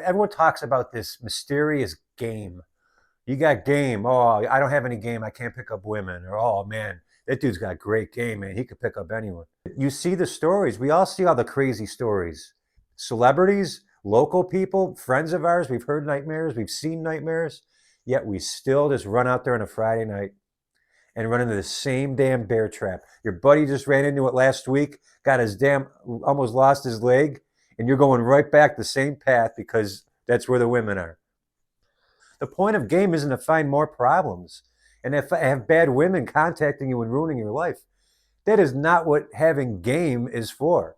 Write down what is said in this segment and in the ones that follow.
everyone talks about this mysterious game. You got game. Oh, I don't have any game. I can't pick up women. Or, oh, man, that dude's got great game, man. He could pick up anyone. You see the stories. We all see all the crazy stories. Celebrities, local people, friends of ours, we've heard nightmares, we've seen nightmares, yet we still just run out there on a Friday night and run into the same damn bear trap. Your buddy just ran into it last week, got his almost lost his leg, and you're going right back the same path because that's where the women are. The point of game isn't to find more problems and have bad women contacting you and ruining your life. That is not what having game is for.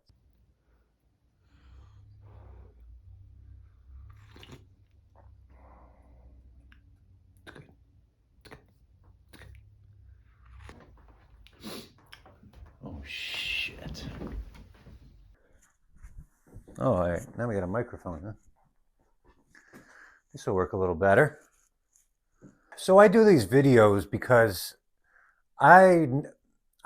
Oh, shit. Oh, all right. Now we got a microphone, huh? This will work a little better. So I do these videos because I'm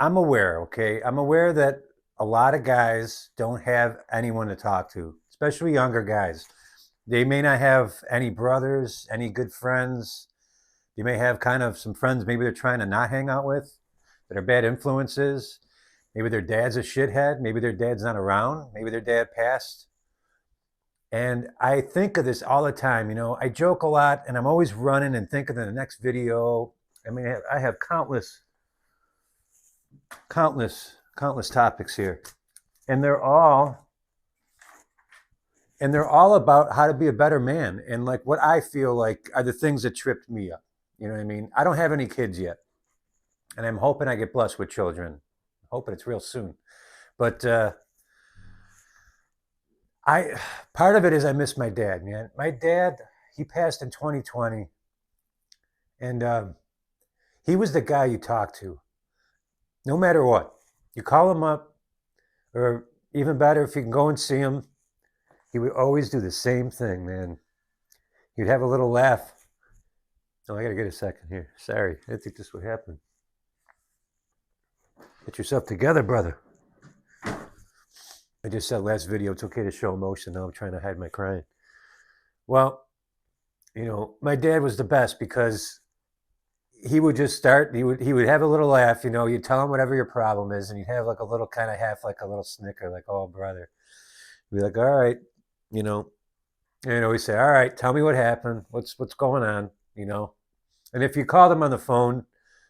aware, okay? I'm aware that a lot of guys don't have anyone to talk to, especially younger guys. They may not have any brothers, any good friends. They may have kind of some friends maybe they're trying to not hang out with that are bad influences. Maybe their dad's a shithead. Maybe their dad's not around. Maybe their dad passed. And I think of this all the time. You know, I joke a lot and I'm always running and thinking of the next video. I mean, I have countless topics here. And they're all about how to be a better man and like what I feel like are the things that tripped me up. You know what I mean? I don't have any kids yet. And I'm hoping I get blessed with children. I'm hoping it's real soon. But part of it is I miss my dad, man. My dad, he passed in 2020. And he was the guy you talk to. No matter what. You call him up, or even better, if you can go and see him, he would always do the same thing, man. He'd have a little laugh. Oh, I gotta get a second here. Sorry, I didn't think this would happen. Get yourself together, brother. I just said last video, it's okay to show emotion. Now I'm trying to hide my crying. Well, you know, my dad was the best because he would just start, he would have a little laugh, you know, you'd tell him whatever your problem is, and you'd have like a little kind of half like a little snicker, like, oh, brother. He'd be like, all right, you know, he'd say, all right, tell me what happened. What's going on, you know? And if you called him on the phone,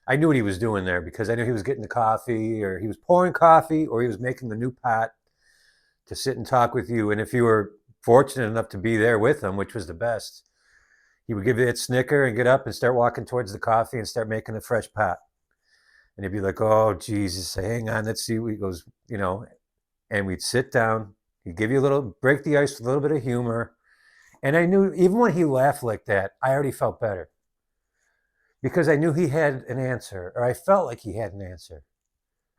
I knew what he was doing there because I knew he was getting the coffee, or he was pouring coffee, or he was making the new pot to sit and talk with you. And if you were fortunate enough to be there with him, which was the best, he would give you that snicker and get up and start walking towards the coffee and start making a fresh pot. And he'd be like, oh, Jesus, hang on, let's see. He goes, you know, and we'd sit down. He'd give you a little, break the ice with a little bit of humor. And I knew even when he laughed like that, I already felt better because I knew he had an answer, or I felt like he had an answer.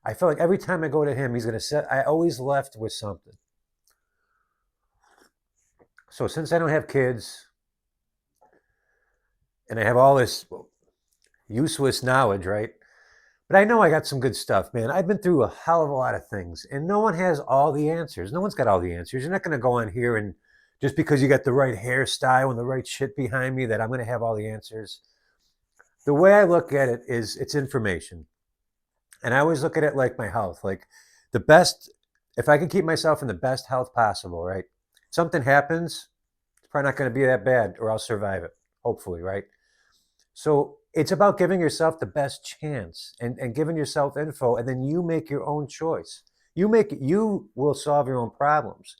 I felt like every time I go to him, he's going to say, I always left with something. So since I don't have kids and I have all this useless knowledge, right? But I know I got some good stuff, man. I've been through a hell of a lot of things, and no one has all the answers. No one's got all the answers. You're not going to go on here and just because you got the right hairstyle and the right shit behind me that I'm going to have all the answers. The way I look at it is it's information. And I always look at it like my health, like the best, if I can keep myself in the best health possible, right? Something happens, it's probably not going to be that bad, or I'll survive it, hopefully, right? So it's about giving yourself the best chance and giving yourself info, and then you make your own choice. You will solve your own problems.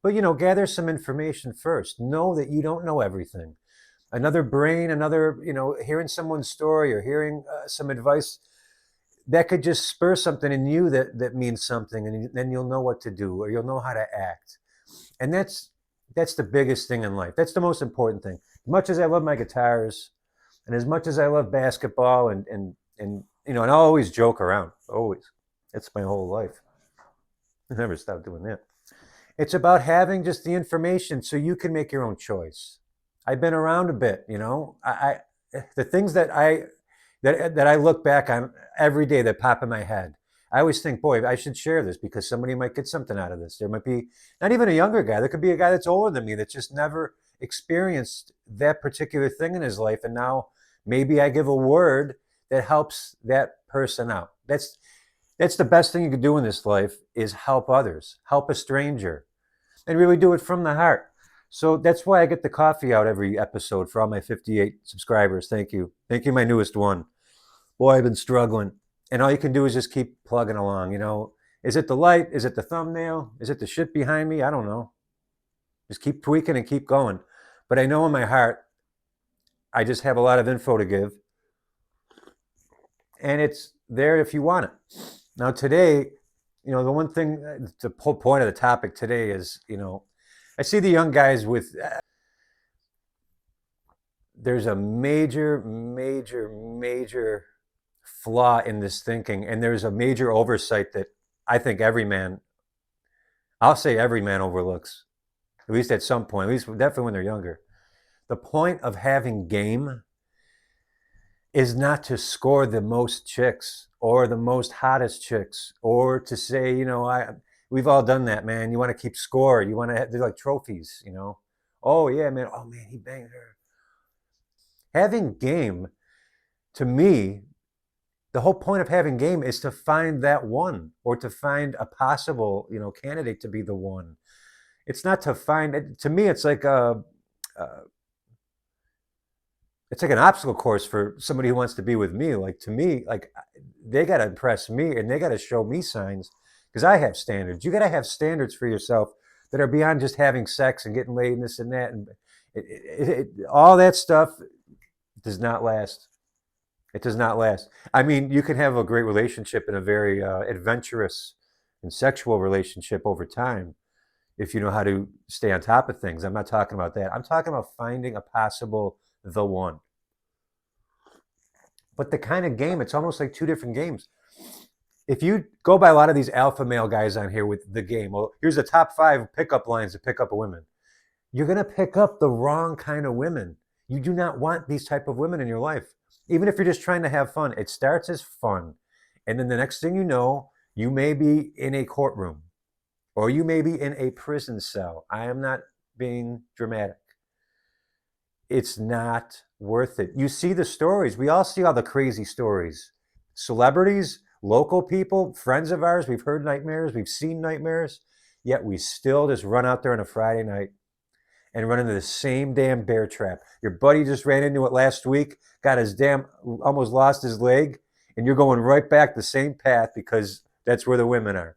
But, you know, gather some information first. Know that you don't know everything. Another brain, you know, hearing someone's story or hearing some advice, that could just spur something in you that means something, and then you'll know what to do, or you'll know how to act. And that's the biggest thing in life. That's the most important thing. As much as I love my guitars, and as much as I love basketball, and you know, and I'll always joke around, always. That's my whole life. I never stop doing that. It's about having just the information so you can make your own choice. I've been around a bit, you know. The things that I look back on every day that pop in my head, I always think, boy, I should share this because somebody might get something out of this. There might be not even a younger guy. There could be a guy that's older than me that's just never experienced that particular thing in his life, and now maybe I give a word that helps that person out. That's the best thing you can do in this life, is help others, help a stranger, and really do it from the heart. So that's why I get the coffee out every episode for all my 58 subscribers. Thank you. Thank you, my newest one. Boy, I've been struggling. And all you can do is just keep plugging along. Is it the light? Is it the thumbnail? Is it the shit behind me? I don't know. Just keep tweaking and keep going. But I know in my heart, I just have a lot of info to give. And it's there if you want it. Now, today, the one thing, the whole point of the topic today is, I see the young guys with, there's a major, major, major flaw in this thinking. And there's a major oversight that I think I'll say every man overlooks, at least at some point, at least definitely when they're younger. The point of having game is not to score the most chicks or the most hottest chicks, or to say, we've all done that, man. You want to keep score. You want to, they're like trophies, Oh yeah, man. Oh man, he banged her. Having game, to me, the whole point of having game is to find that one, or to find a possible, candidate to be the one. It's not to find it. To me, it's like it's like an obstacle course for somebody who wants to be with me. Like, to me, like, they got to impress me, and they got to show me signs, because I have standards. You got to have standards for yourself that are beyond just having sex and getting laid and this and that. And all that stuff does not last. It does not last. I mean, you can have a great relationship and a very adventurous and sexual relationship over time if you know how to stay on top of things. I'm not talking about that. I'm talking about finding a possible the one. But the kind of game, it's almost like two different games. If you go by a lot of these alpha male guys on here with the game, well, here's the top 5 pickup lines to pick up a woman. You're going to pick up the wrong kind of women. You do not want these type of women in your life. Even if you're just trying to have fun, it starts as fun. And then the next thing you know, you may be in a courtroom, or you may be in a prison cell. I am not being dramatic. It's not worth it. You see the stories. We all see all the crazy stories. Celebrities, local people, friends of ours, we've heard nightmares, we've seen nightmares, yet we still just run out there on a Friday night and run into the same damn bear trap. Your buddy just ran into it last week, almost lost his leg, and you're going right back the same path because that's where the women are.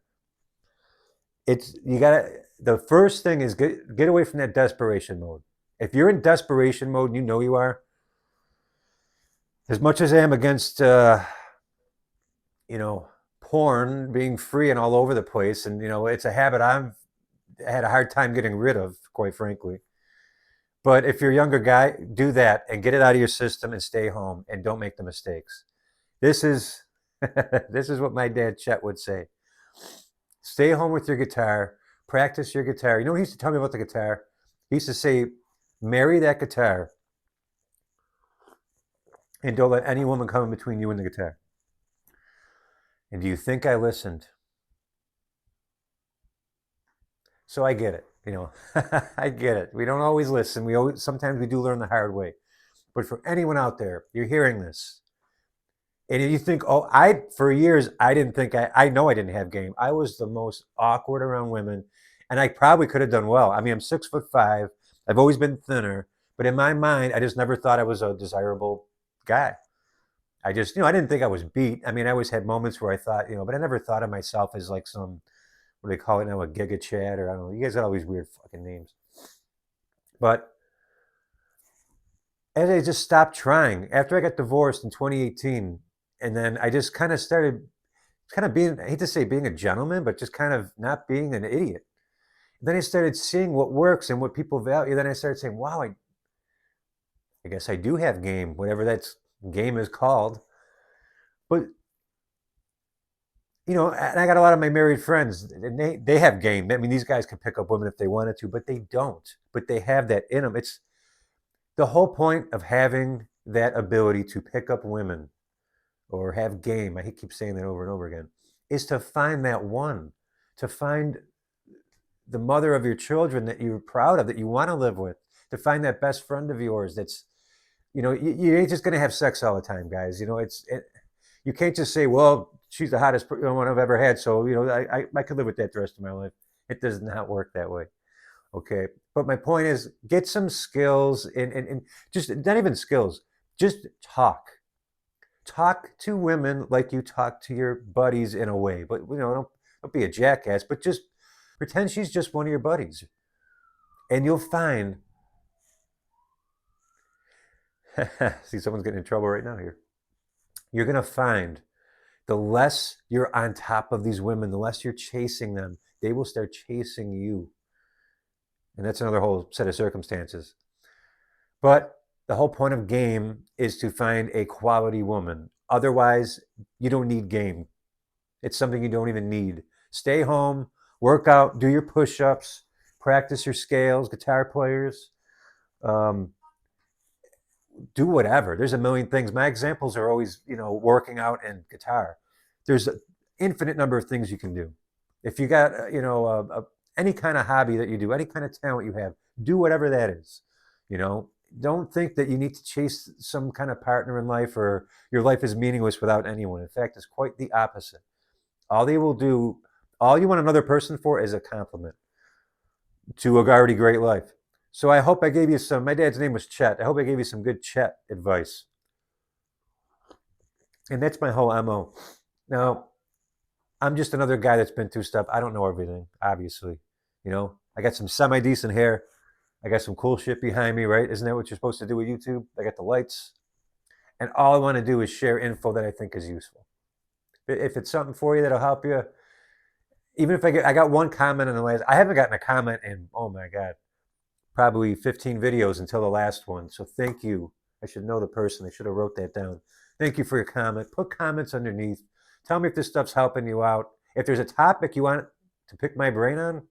The first thing is get away from that desperation mode. If you're in desperation mode, and you know you are, as much as I am against, porn being free and all over the place, and, it's a habit I've had a hard time getting rid of, quite frankly. But if you're a younger guy, do that and get it out of your system and stay home and don't make the mistakes. This is this is what my dad Chet would say. Stay home with your guitar, practice your guitar. You know what he used to tell me about the guitar? He used to say, marry that guitar and don't let any woman come in between you and the guitar. And do you think I listened? So I get it, I get it. We don't always listen. Sometimes we do learn the hard way. But for anyone out there, you're hearing this, and you think, for years, I didn't think, I know I didn't have game. I was the most awkward around women, and I probably could have done well. I mean, I'm 6'5". I've always been thinner, but in my mind, I just never thought I was a desirable guy. I just, I didn't think I was beat. I mean, I always had moments where I thought, but I never thought of myself as like some, what do they call it now, a Giga Chad, or I don't know. You guys got all these weird fucking names. But as I just stopped trying, after I got divorced in 2018, and then I just kind of started being, I hate to say being a gentleman, but just kind of not being an idiot. Then I started seeing what works and what people value. Then I started saying, wow, I guess I do have game, whatever that game is called. But, and I got a lot of my married friends, and they have game. I mean, these guys can pick up women if they wanted to, but they don't. But they have that in them. It's the whole point of having that ability to pick up women or have game. I keep saying that over and over again, is to find that one, to find the mother of your children that you're proud of, that you want to live with, to find that best friend of yours that's, you ain't just going to have sex all the time, guys. You can't just say, well, she's the hottest one I've ever had, so I could live with that the rest of my life. It does not work that way. Okay, but my point is, get some skills and just not even skills, just talk to women like you talk to your buddies in a way, but don't be a jackass, but just pretend she's just one of your buddies, and you'll find. See, someone's getting in trouble right now here. You're gonna find the less you're on top of these women, the less you're chasing them, they will start chasing you, and that's another whole set of circumstances. But the whole point of game is to find a quality woman. Otherwise, you don't need game. It's something you don't even need. Stay home, work out, do your push-ups, practice your scales, guitar players, um, do whatever. There's a million things. My examples are always, working out and guitar. There's an infinite number of things you can do. If you got, any kind of hobby that you do, any kind of talent you have, do whatever that is. Don't think that you need to chase some kind of partner in life or your life is meaningless without anyone. In fact, it's quite the opposite. All they will do, all you want another person for is a compliment to a already great life. So I hope I gave you some, my dad's name was Chet. I hope I gave you some good Chet advice. And that's my whole MO. Now, I'm just another guy that's been through stuff. I don't know everything, obviously. I got some semi-decent hair. I got some cool shit behind me, right? Isn't that what you're supposed to do with YouTube? I got the lights. And all I want to do is share info that I think is useful. If it's something for you that'll help you, even if I got one comment in the last, I haven't gotten a comment in, oh my God, probably 15 videos until the last one. So thank you. I should know the person. I should have wrote that down. Thank you for your comment. Put comments underneath. Tell me if this stuff's helping you out. If there's a topic you want to pick my brain on,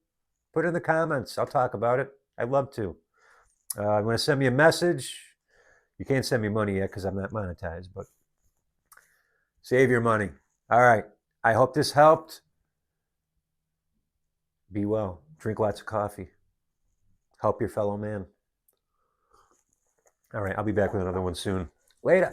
put it in the comments. I'll talk about it. I'd love to. You want to send me a message? You can't send me money yet because I'm not monetized, but save your money. All right. I hope this helped. Be well. Drink lots of coffee. Help your fellow man. All right. I'll be back with another one soon. Later.